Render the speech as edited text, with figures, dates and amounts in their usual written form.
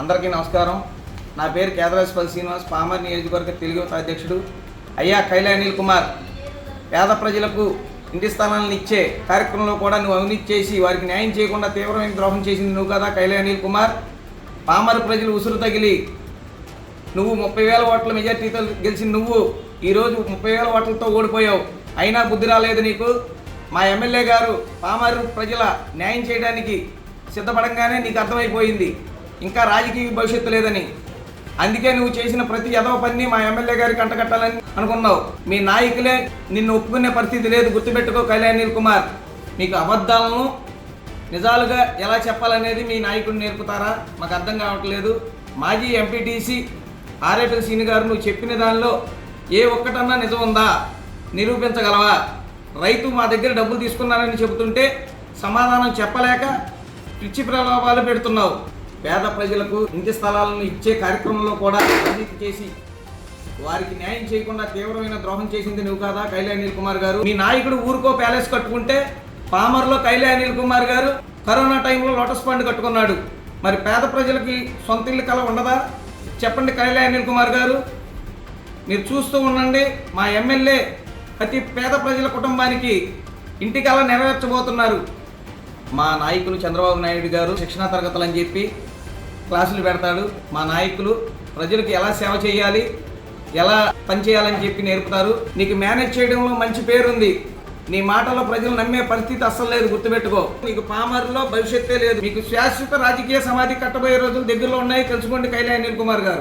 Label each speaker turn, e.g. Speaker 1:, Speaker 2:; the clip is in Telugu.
Speaker 1: అందరికీ నమస్కారం. నా పేరు కేదరాజపల్లి శ్రీనివాస్, పామర్ నియోజకవర్గ తెలుగు యువత అధ్యక్షుడు. అయ్యా కైలా అనిల్ కుమార్, పేద ప్రజలకు ఇంటి స్థలాలను ఇచ్చే కార్యక్రమంలో కూడా నువ్వు అవినీతి చేసి వారికి న్యాయం చేయకుండా తీవ్రమైన ద్రోహం చేసింది నువ్వు కదా కైలా అనిల్ కుమార్. పామర్ ప్రజలు ఉసురు తగిలి నువ్వు 30,000 ఓట్ల మెజార్టీతో గెలిచిన నువ్వు ఈరోజు 30,000 ఓట్లతో ఓడిపోయావు. అయినా బుద్ధి రాలేదు నీకు. మా ఎమ్మెల్యే గారు పామర్ ప్రజల న్యాయం చేయడానికి సిద్ధపడంగానే నీకు అర్థమైపోయింది ఇంకా రాజకీయ భవిష్యత్తు లేదని. అందుకే నువ్వు చేసిన ప్రతి ఎదవ పని మా ఎమ్మెల్యే గారికి అంటగట్టాలని అనుకున్నావు. మీ నాయకులే నిన్ను ఒప్పుకునే పరిస్థితి లేదు. గుర్తుపెట్టుకో కైలా అనిల్ కుమార్. మీకు అబద్ధాలను నిజాలుగా ఎలా చెప్పాలనేది మీ నాయకుడు నేర్పుతారా? మాకు అర్థం కావట్లేదు. మాజీ ఎంపీటీసీ ఆర్ఏపల్లి శ్రీని గారు, నువ్వు చెప్పిన దానిలో ఏ ఒక్కటన్నా నిజం ఉందా? నిరూపించగలవా? రైతు మా దగ్గర డబ్బులు తీసుకున్నారని చెబుతుంటే సమాధానం చెప్పలేక పిచ్చి ప్రలోభాలు పెడుతున్నావు. పేద ప్రజలకు ఇంటి స్థలాలను ఇచ్చే కార్యక్రమంలో కూడా అవినీతి చేసి వారికి న్యాయం చేయకుండా తీవ్రమైన ద్రోహం చేసింది నువ్వు కాదా కైలా అనిల్ కుమార్ గారు? మీ నాయకుడు ఊరుకో ప్యాలెస్ కట్టుకుంటే పామర్లో కైలా అనిల్ కుమార్ గారు కరోనా టైంలో లోటస్ పండు కట్టుకున్నాడు. మరి పేద ప్రజలకి సొంత ఇల్లు కల ఉండదా? చెప్పండి కైలా అనిల్ కుమార్ గారు. మీరు చూస్తూ ఉండండి, మా ఎమ్మెల్యే ప్రతి పేద ప్రజల కుటుంబానికి ఇంటి కల నెరవేర్చబోతున్నారు. మా నాయకులు చంద్రబాబు నాయుడు గారు శిక్షణా తరగతులు అని చెప్పి క్లాసులు పెడతాడు. మా నాయకులు ప్రజలకు ఎలా సేవ చేయాలి, ఎలా పనిచేయాలని చెప్పి నేర్పుతారు. నీకు మేనేజ్ చేయడంలో మంచి పేరుంది. నీ మాటలో ప్రజలు నమ్మే పరిస్థితి అస్సలు లేదు. గుర్తుపెట్టుకో, నీకు పామర్లో భవిష్యత్తే లేదు. మీకు శాశ్వత రాజకీయ సమాధి కట్టబోయే రోజులు దగ్గరలో ఉన్నాయి. తెలుసుకోండి కైలా అనిల్ కుమార్ గారు.